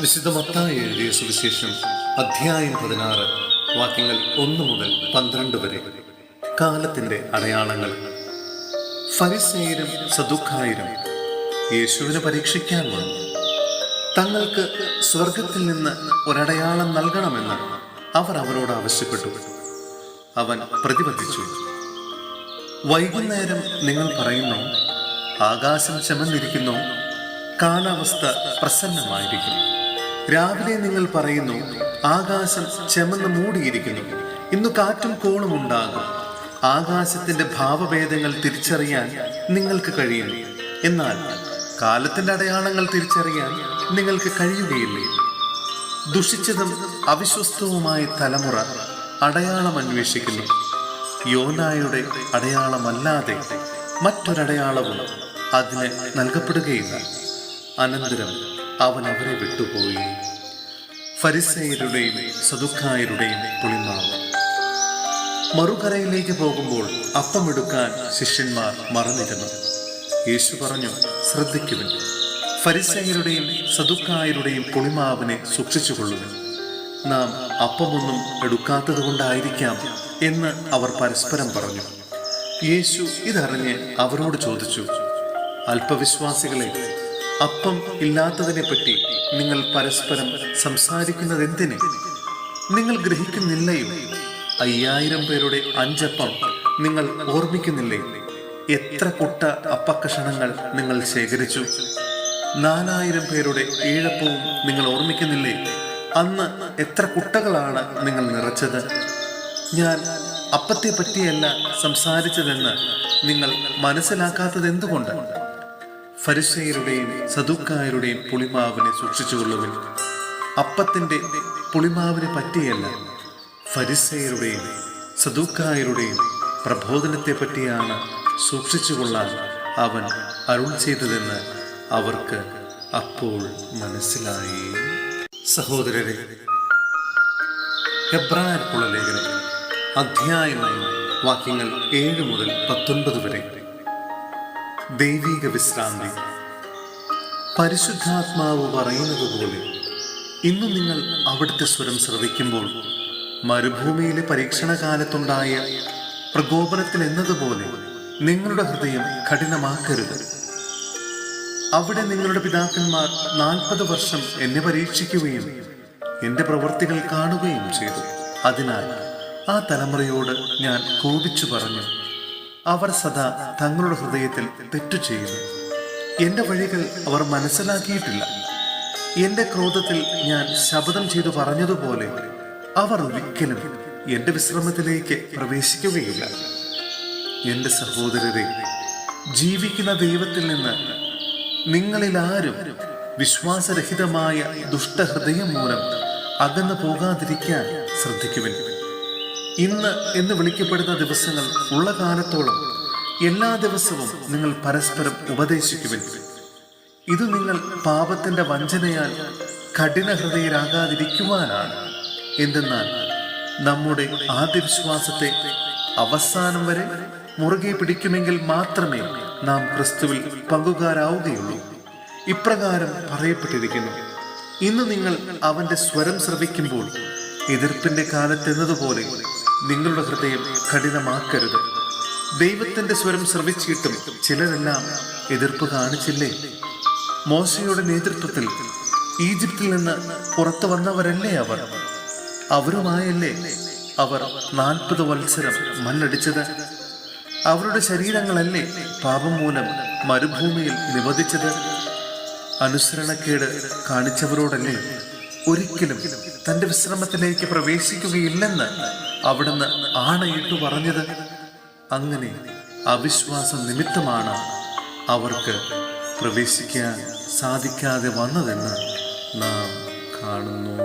വിശുദ്ധ മത്തായി എഴുതിയ സുവിശേഷം അധ്യായം 16 വാക്യങ്ങൾ 1 മുതൽ 12 വരെ. കാലത്തിന്റെ അടയാളങ്ങൾ. ഫരിസേയരും സദുക്കായരും യേശുവിനെ പരീക്ഷിക്കാൻ വന്നു. തങ്ങൾക്ക് സ്വർഗത്തിൽ നിന്ന് ഒരടയാളം നൽകണമെന്ന് അവർ അവരോട് ആവശ്യപ്പെട്ടു. അവൻ പ്രതിവദിച്ചു, വൈകുന്നേരം നിങ്ങൾ പറയുന്നു, ആകാശം ചെമന്നിരിക്കുന്നു, കാലാവസ്ഥ പ്രസന്നമായിരിക്കും. രാവിലെ നിങ്ങൾ പറയുന്നു, ആകാശം ചെമന്ന് മൂടിയിരിക്കുന്നു, ഇന്നു കാറ്റും കോളും ഉണ്ടാകും. ആകാശത്തിന്റെ ഭാവഭേദങ്ങൾ തിരിച്ചറിയാൻ നിങ്ങൾക്ക് കഴിയുന്നു, എന്നാൽ കാലത്തിന്റെ അടയാളങ്ങൾ തിരിച്ചറിയാൻ നിങ്ങൾക്ക് കഴിയുകയില്ലേ? ദുഷിച്ചതും അവിശ്വസ്തവുമായ തലമുറ അടയാളം അന്വേഷിക്കുന്നു. യോനായുടെ അടയാളമല്ലാതെ മറ്റൊരടയാളവും അതിന് നൽകപ്പെടുകയില്ല. അനന്തരം അവൻ അവരെ വിട്ടുപോയി. ഫരിസേയരുടെയും സദുക്കായരുടെയും പുളിമാവ്. മറുകരയിലേക്ക് പോകുമ്പോൾ അപ്പമെടുക്കാൻ ശിഷ്യന്മാർ മറന്നിരുന്നു. യേശു പറഞ്ഞു, ശ്രദ്ധിക്കുവിൻ, ഫരിസേയരുടെയും സദുക്കായരുടെയും പുളിമാവിനെ സൂക്ഷിച്ചുകൊള്ളുവിൻ. നാം അപ്പമൊന്നും എടുക്കാത്തത് കൊണ്ടായിരിക്കാം എന്ന് അവർ പരസ്പരം പറഞ്ഞു. യേശു ഇതറിഞ്ഞ് അവരോട് ചോദിച്ചു, അല്പവിശ്വാസികളെ, അപ്പം ഇല്ലാത്തതിനെപ്പറ്റി നിങ്ങൾ പരസ്പരം സംസാരിക്കുന്നത് എന്തിന്? നിങ്ങൾ ഗ്രഹിക്കുന്നില്ലയോ? 5000 പേരുടെ 5 അപ്പം നിങ്ങൾ ഓർമ്മിക്കുന്നില്ലേ? എത്ര കുട്ട അപ്പക്കഷണങ്ങൾ നിങ്ങൾ ശേഖരിച്ചു? 4000 പേരുടെ 7 അപ്പവും നിങ്ങൾ ഓർമ്മിക്കുന്നില്ലേ? അന്ന് എത്ര കുട്ടകളാണ് നിങ്ങൾ നിറച്ചത്? ഞാൻ അപ്പത്തെ പറ്റിയല്ല സംസാരിച്ചതെന്ന് നിങ്ങൾ മനസ്സിലാക്കാത്തത് എന്തുകൊണ്ട്? ഫരിസേയരുടെയും സദുക്കായരുടെയും പുളിമാവിനെ സൂക്ഷിച്ചുകൊള്ളുവിൻ. അപ്പത്തിന്റെ പുളിമാവിനെ പറ്റിയല്ല, ഫരിസേയരുടെയും സദുക്കായരുടെയും പ്രബോധനത്തെ പറ്റിയാണ് സൂക്ഷിച്ചുകൊള്ളാൻ അവൻ അരുൾ ചെയ്തതെന്ന് അവർക്ക് അപ്പോൾ മനസ്സിലായി. സഹോദരരെ, ഹെബ്രായർക്കുള്ള ലേഖനം അധ്യായം 1 വാക്യങ്ങൾ 7 മുതൽ 19 വരെ. ദൈവിക വിശ്രാന്തി. പരിശുദ്ധാത്മാവ് പറയുന്നത് പോലെ ഇന്ന് നിങ്ങൾ അവിടുത്തെ സ്വരം ശ്രവിക്കുമ്പോൾ മരുഭൂമിയിലെ പരീക്ഷണകാലത്തുണ്ടായ പ്രകോപനത്തിൽ എന്നതുപോലെ നിങ്ങളുടെ ഹൃദയം കഠിനമാക്കരുത്. അവിടെ നിങ്ങളുടെ പിതാക്കന്മാർ 40 വർഷം എന്നെ പരീക്ഷിക്കുകയും എൻ്റെ പ്രവൃത്തികൾ കാണുകയും ചെയ്തു. അതിനാൽ ആ തലമുറയോട് ഞാൻ കോപിച്ചു പറഞ്ഞു, അവർ സദാ തങ്ങളുടെ ഹൃദയത്തിൽ തെറ്റു ചെയ്യുന്നു. എൻ്റെ വഴികൾ അവർ മനസ്സിലാക്കിയിട്ടില്ല. എൻ്റെ ക്രോധത്തിൽ ഞാൻ ശപഥം ചെയ്തു പറഞ്ഞതുപോലെ അവർ ഒരിക്കലും എൻ്റെ വിശ്രമത്തിലേക്ക് പ്രവേശിക്കുകയില്ല. എൻ്റെ സഹോദരരെ, ജീവിക്കുന്ന ദൈവത്തിൽ നിന്ന് നിങ്ങളിൽ ആരും വിശ്വാസരഹിതമായ ദുഷ്ടഹൃദയം മൂലം അകന്നു പോകാതിരിക്കാൻ ശ്രദ്ധിക്കുവിൻ. ഇന്ന് എന്ന് വിളിക്കപ്പെടുന്ന ദിവസങ്ങൾ ഉള്ള കാലത്തോളം എല്ലാ ദിവസവും നിങ്ങൾ പരസ്പരം ഉപദേശിക്കുവിൻ. ഇത് നിങ്ങൾ പാപത്തിന്റെ വഞ്ചനയാൽ കഠിന ഹൃദയരാകാതിരിക്കുവാനാണ്. എന്തെന്നാൽ നമ്മുടെ ആദ്യ വിശ്വാസത്തെ അവസാനം വരെ മുറുകെ പിടിക്കുമെങ്കിൽ മാത്രമേ നാം ക്രിസ്തുവിൽ പങ്കുകാരാവുകയുള്ളൂ. ഇപ്രകാരം പറയപ്പെട്ടിരിക്കുന്നു, ഇന്ന് നിങ്ങൾ അവന്റെ സ്വരം ശ്രവിക്കുമ്പോൾ എതിർപ്പിന്റെ കാലത്തെന്നതുപോലെ നിങ്ങളുടെ ഹൃദയം കഠിനമാക്കരുത്. ദൈവത്തിന്റെ സ്വരം ശ്രവിച്ചിട്ടും ചിലരെല്ലാം എതിർപ്പ് കാണിച്ചില്ലേ? മോശയുടെ നേതൃത്വത്തിൽ ഈജിപ്തിൽ നിന്ന് പുറത്തു വന്നവരല്ലേ അവർ? അവരുമായല്ലേ അവർ 40 വത്സരം മല്ലടിച്ചത്? അവരുടെ ശരീരങ്ങളല്ലേ പാപം മൂലം മരുഭൂമിയിൽ നിവദിച്ചത്? അനുസരണക്കേട് കാണിച്ചവരോടല്ലേ ഒരിക്കലും തന്റെ വിശ്രമത്തിലേക്ക് പ്രവേശിക്കുകയില്ലെന്ന് അവിടുന്ന് ആണയിട്ടു പറഞ്ഞത്? അങ്ങനെ അവിശ്വാസം നിമിത്തമാണ് അവർക്ക് പ്രവേശിക്കാൻ സാധിക്കാതെ വന്നതെന്ന് നാം കാണുന്നു.